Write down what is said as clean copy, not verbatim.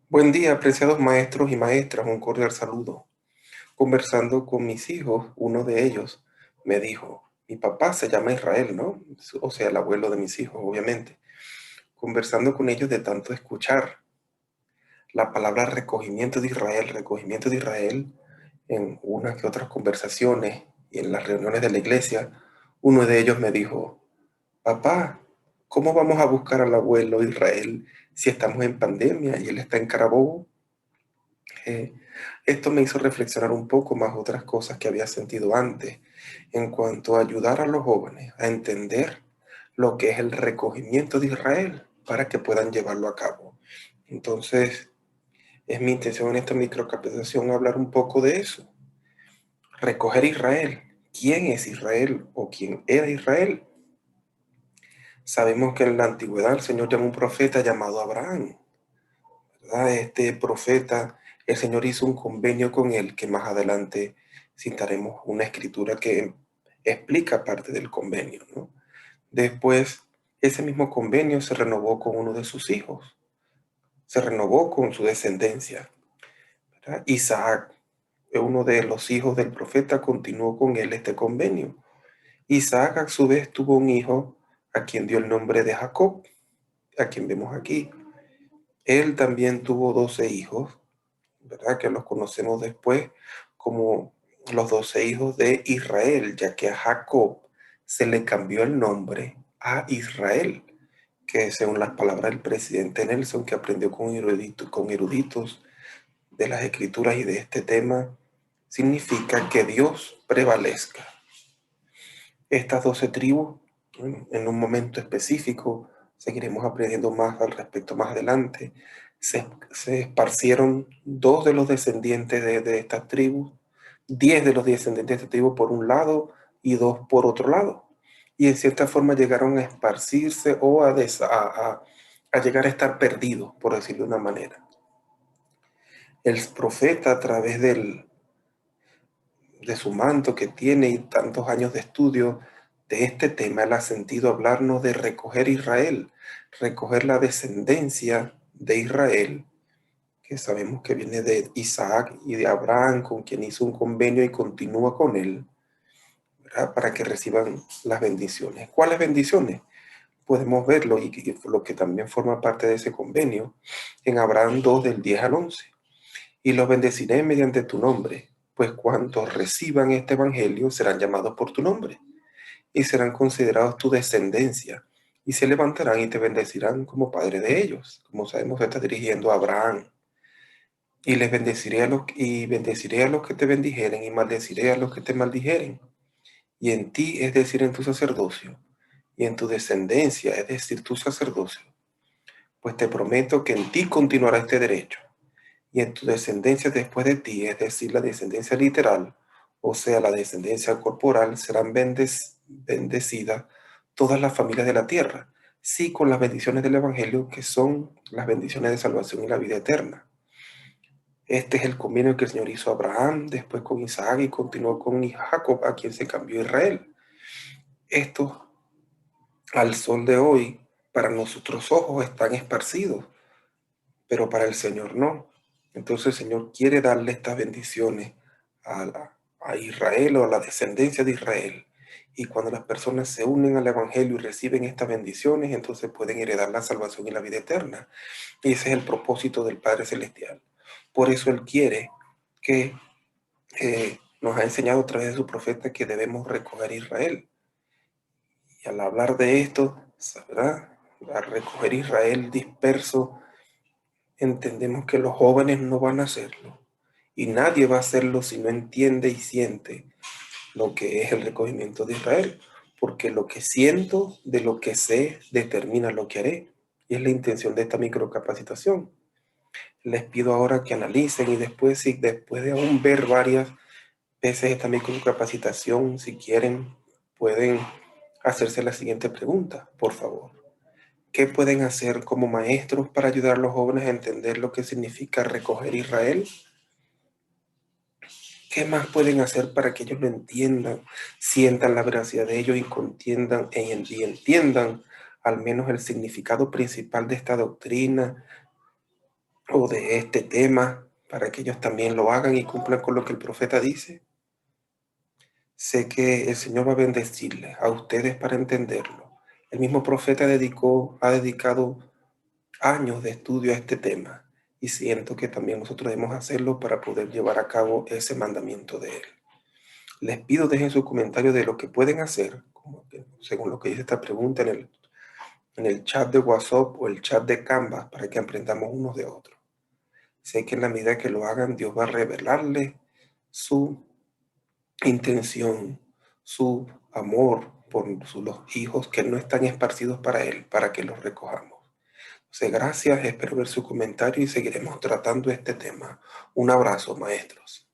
Buen día, apreciados maestros y maestras, un cordial saludo. Conversando con mis hijos, uno de ellos me dijo, mi papá se llama Israel, ¿no? O sea, el abuelo de mis hijos, obviamente. Conversando con ellos de tanto escuchar la palabra recogimiento de Israel, en unas que otras conversaciones y en las reuniones de la iglesia, uno de ellos me dijo, papá, ¿cómo vamos a buscar al abuelo Israel si estamos en pandemia y él está en Carabobo? Eh, Esto me hizo reflexionar un poco más otras cosas que había sentido antes en cuanto a ayudar a los jóvenes a entender lo que es el recogimiento de Israel para que puedan llevarlo a cabo. Entonces, es mi intención en esta microcapacitación hablar un poco de eso. Recoger Israel. ¿Quién es Israel o quién era Israel? Sabemos que en la antigüedad el Señor llamó a un profeta llamado Abraham, ¿verdad? Este profeta, el Señor hizo un convenio con él que más adelante citaremos una escritura que explica parte del convenio, ¿no? Después, ese mismo convenio se renovó con uno de sus hijos, se renovó con su descendencia, ¿verdad? Isaac, uno de los hijos del profeta, continuó con él este convenio. Isaac a su vez tuvo un hijo a quien dio el nombre de Jacob, a quien vemos aquí. Él también tuvo 12 hijos, ¿verdad? Que los conocemos después como los 12 hijos de Israel, ya que a Jacob se le cambió el nombre a Israel, que según las palabras del presidente Nelson, que aprendió con eruditos de las escrituras y de este tema, significa que Dios prevalezca. Estas 12 tribus, en un momento específico, seguiremos aprendiendo más al respecto más adelante, se esparcieron dos de los descendientes de estas tribus, 10 de los descendientes de esta tribu por un lado y dos por otro lado. Y en cierta forma llegaron a esparcirse o a llegar a estar perdidos, por decirlo de una manera. El profeta, a través de su manto que tiene y tantos años de estudio de este tema, él ha sentido hablarnos de recoger Israel, recoger la descendencia de Israel, que sabemos que viene de Isaac y de Abraham, con quien hizo un convenio y continúa con él, ¿verdad? Para que reciban las bendiciones. ¿Cuáles bendiciones? Podemos verlo y lo que también forma parte de ese convenio en Abraham 2 del 10 al 11. Y los bendeciré mediante tu nombre, pues cuantos reciban este evangelio serán llamados por tu nombre y serán considerados tu descendencia y se levantarán y te bendecirán como padre de ellos. Como sabemos, se está dirigiendo a Abraham. Y les bendeciré a los que te bendijeren y maldeciré a los que te maldijeren. Y en ti, es decir, en tu sacerdocio, y en tu descendencia, es decir, tu sacerdocio, pues te prometo que en ti continuará este derecho y en tu descendencia después de ti, es decir, la descendencia literal, o sea, la descendencia corporal, serán bendecidas todas las familias de la tierra, sí con las bendiciones del Evangelio, que son las bendiciones de salvación y la vida eterna. Este es el convenio que el Señor hizo a Abraham, después con Isaac y continuó con Jacob, a quien se cambió Israel. Esto, al sol de hoy, para nuestros ojos están esparcidos, pero para el Señor no. Entonces el Señor quiere darle estas bendiciones a Israel o a la descendencia de Israel. Y cuando las personas se unen al Evangelio y reciben estas bendiciones, entonces pueden heredar la salvación y la vida eterna. Y ese es el propósito del Padre Celestial. Por eso Él quiere que nos ha enseñado a través de su profeta que debemos recoger Israel. Y al hablar de esto, ¿verdad? A recoger Israel disperso, entendemos que los jóvenes no van a hacerlo y nadie va a hacerlo si no entiende y siente lo que es el recogimiento de Israel, porque lo que siento de lo que sé determina lo que haré y es la intención de esta microcapacitación. Les pido ahora que analicen y después, si después de aún ver varias veces esta microcapacitación, si quieren, pueden hacerse la siguiente pregunta, por favor. ¿Qué pueden hacer como maestros para ayudar a los jóvenes a entender lo que significa recoger Israel? ¿Qué más pueden hacer para que ellos lo entiendan, sientan la veracidad de ellos y entiendan al menos el significado principal de esta doctrina o de este tema para que ellos también lo hagan y cumplan con lo que el profeta dice. Sé que el Señor va a bendecirles a ustedes para entenderlo. El mismo profeta ha dedicado años de estudio a este tema y siento que también nosotros debemos hacerlo para poder llevar a cabo ese mandamiento de él. Les pido dejen su comentario de lo que pueden hacer, según lo que dice esta pregunta en el chat de WhatsApp o el chat de Canvas para que aprendamos unos de otros. Sé que en la medida que lo hagan, Dios va a revelarle su intención, su amor por los hijos que no están esparcidos para Él, para que los recojamos. Entonces, gracias, espero ver su comentario y seguiremos tratando este tema. Un abrazo, maestros.